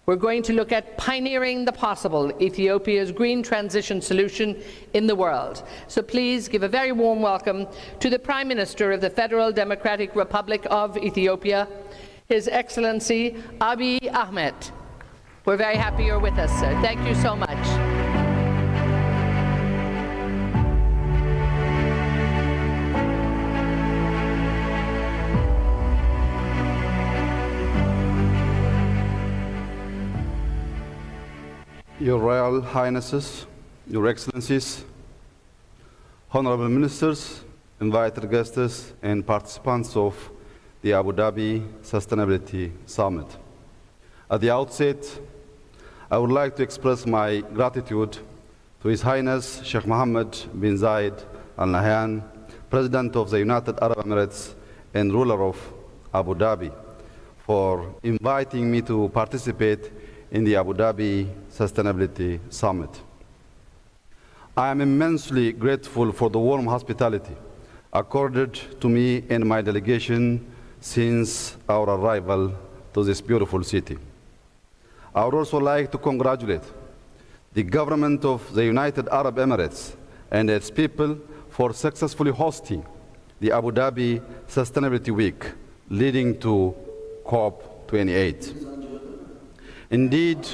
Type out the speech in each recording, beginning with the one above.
We're going to look at pioneering the possible, Ethiopia's green transition solution in the world. So please give a very warm welcome to the Prime Minister of the Federal Democratic Republic of Ethiopia, His Excellency Abiyyi Ahimad. We're very happy you're with us, sir. Thank you so much. Your Royal Highnesses, Your Excellencies, Honorable Ministers, invited guests, and participants of the Abu Dhabi Sustainability Summit. At the outset, I would like to express my gratitude to His Highness Sheikh Mohammed bin Zayed Al Nahyan, President of the United Arab Emirates and ruler of Abu Dhabi, for inviting me to participate in the Abu Dhabi Sustainability Summit. I am immensely grateful for the warm hospitality accorded to me and my delegation since our arrival to this beautiful city. I would also like to congratulate the government of the United Arab Emirates and its people for successfully hosting the Abu Dhabi Sustainability Week leading to COP28. Indeed,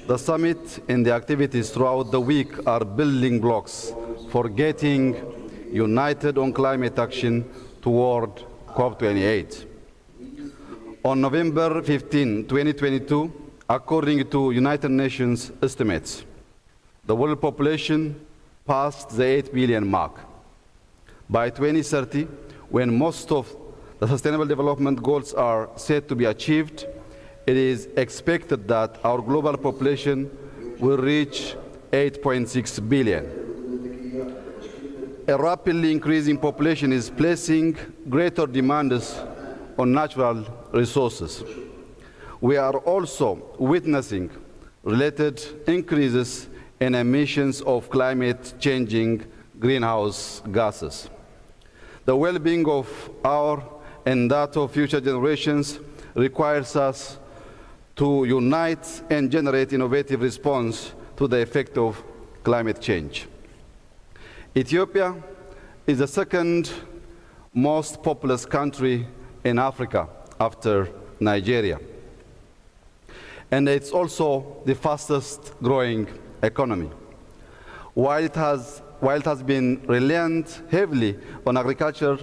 the summit and the activities throughout the week are building blocks for getting united on climate action toward COP28. On November 15, 2022, according to United Nations estimates, the world population passed the 8 billion mark. By 2030, when most of the Sustainable Development Goals are set to be achieved, it is expected that our global population will reach 8.6 billion. A rapidly increasing population is placing greater demands on natural resources. We are also witnessing related increases in emissions of climate-changing greenhouse gases. The well-being of our and that of future generations requires us to unite and generate innovative response to the effect of climate change. Ethiopia is the second most populous country in Africa after Nigeria. And it's also the fastest growing economy. While it has been reliant heavily on agriculture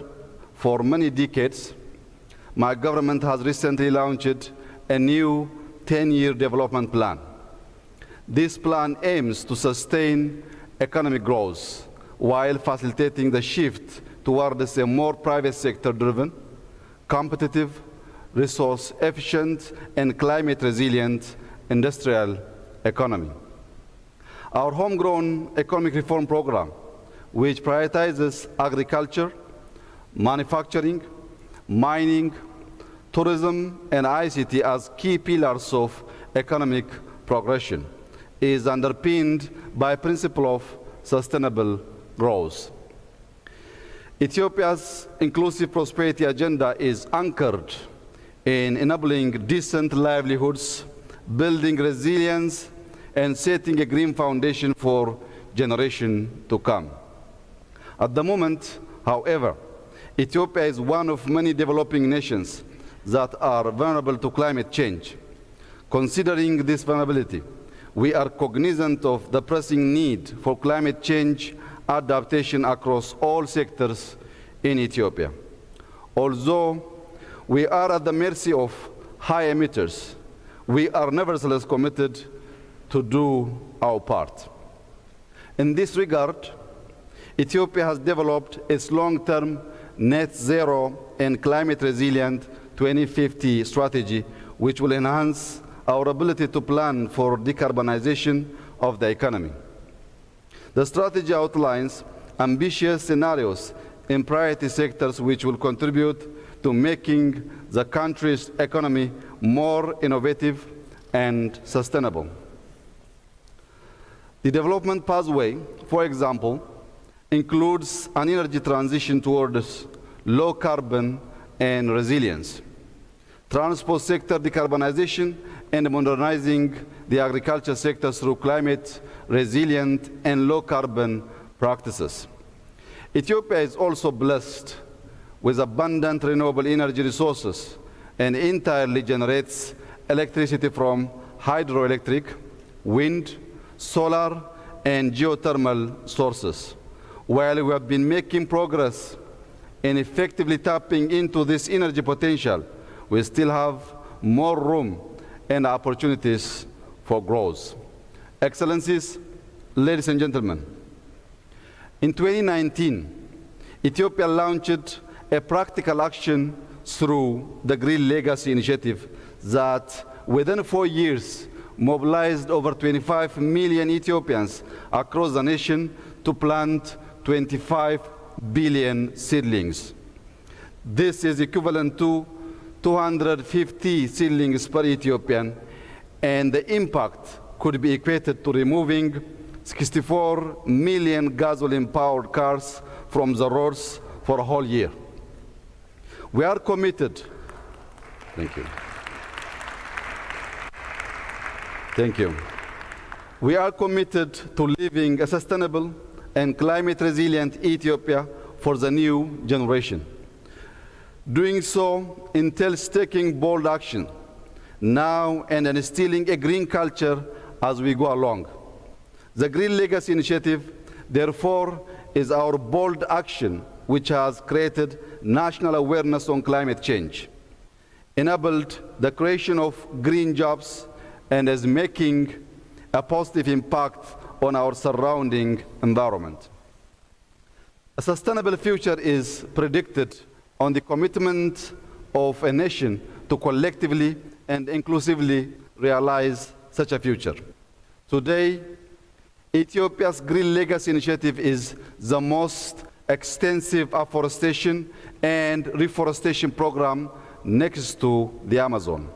for many decades, my government has recently launched a new 10-year development plan. This plan aims to sustain economic growth while facilitating the shift towards a more private sector-driven, competitive, resource-efficient, and climate-resilient industrial economy. Our homegrown economic reform program, which prioritizes agriculture, manufacturing, mining, tourism, and ICT as key pillars of economic progression, is underpinned by a principle of sustainable growth. Ethiopia's inclusive prosperity agenda is anchored in enabling decent livelihoods, building resilience, and setting a green foundation for generations to come. At the moment, however, Ethiopia is one of many developing nations that are vulnerable to climate change. Considering this vulnerability, we are cognizant of the pressing need for climate change adaptation across all sectors in Ethiopia. Although we are at the mercy of high emitters, we are nevertheless committed to do our part. In this regard, Ethiopia has developed its long-term net zero and climate resilient 2050 strategy, which will enhance our ability to plan for decarbonization of the economy. The strategy outlines ambitious scenarios in priority sectors which will contribute to making the country's economy more innovative and sustainable. The development pathway, for example, includes an energy transition towards low carbon and resilience, transport sector decarbonization, and modernizing the agriculture sector through climate resilient and low carbon practices. Ethiopia is also blessed with abundant renewable energy resources and entirely generates electricity from hydroelectric, wind, solar, and geothermal sources. While we have been making progress in effectively tapping into this energy potential, we still have more room and opportunities for growth. Excellencies, ladies and gentlemen, in 2019, Ethiopia launched a practical action through the Green Legacy Initiative that, within 4 years, mobilized over 25 million Ethiopians across the nation to plant 25 billion seedlings. This is equivalent to 250 seedlings per Ethiopian, and the impact could be equated to removing 64 million gasoline-powered cars from the roads for a whole year. We are committed. Thank you. Thank you. We are committed to living a sustainable and climate-resilient Ethiopia for the new generation. Doing so entails taking bold action now and instilling a green culture as we go along. The Green Legacy Initiative, therefore, is our bold action which has created national awareness on climate change, enabled the creation of green jobs, and is making a positive impact on our surrounding environment. A sustainable future is predicted on the commitment of a nation to collectively and inclusively realize such a future. Today, Ethiopia's Green Legacy Initiative is the most extensive afforestation and reforestation program next to the Amazon.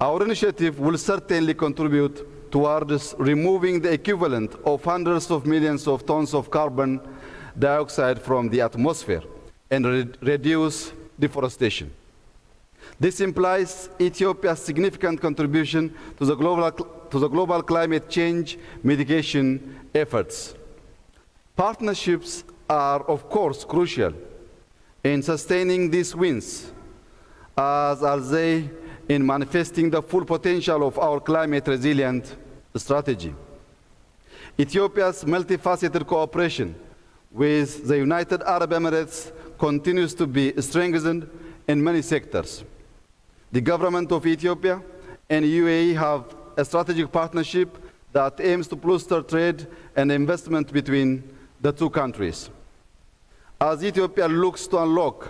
Our initiative will certainly contribute towards removing the equivalent of hundreds of millions of tons of carbon dioxide from the atmosphere and reduce deforestation. This implies Ethiopia's significant contribution to the global climate change mitigation efforts. Partnerships are, of course, crucial in sustaining these wins, as are they in manifesting the full potential of our climate-resilient strategy. Ethiopia's multifaceted cooperation with the United Arab Emirates continues to be strengthened in many sectors. The government of Ethiopia and UAE have a strategic partnership that aims to bolster trade and investment between the two countries. As Ethiopia looks to unlock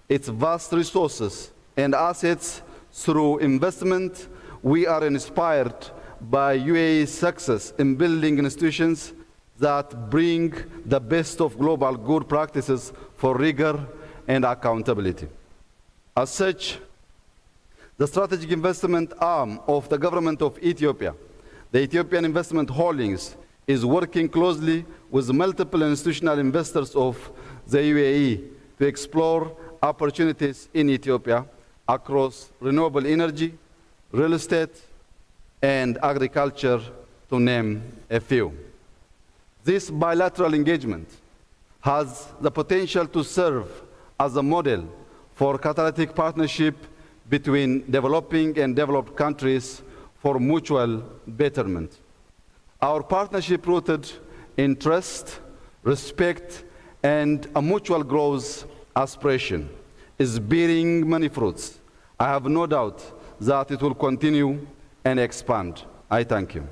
its vast resources and assets through investment, we are inspired by UAE's success in building institutions that bring the best of global good practices for rigor and accountability. As such, the strategic investment arm of the government of Ethiopia, the Ethiopian Investment Holdings, is working closely with multiple institutional investors of the UAE to explore opportunities in Ethiopia across renewable energy, real estate, and agriculture, to name a few. This bilateral engagement has the potential to serve as a model for catalytic partnership between developing and developed countries for mutual betterment. Our partnership, rooted in trust, respect, and a mutual growth aspiration, is bearing many fruits. I have no doubt that it will continue and expand. I thank you.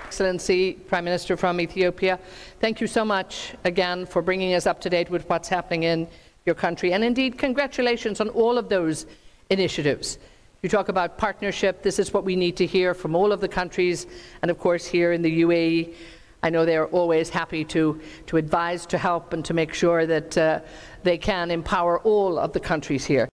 Excellency, Prime Minister from Ethiopia, thank you so much again for bringing us up to date with what's happening in your country. And indeed, congratulations on all of those initiatives. You talk about partnership. This is what we need to hear from all of the countries, and of course here in the UAE. I know they're always happy to advise, to help, and to make sure that they can empower all of the countries here.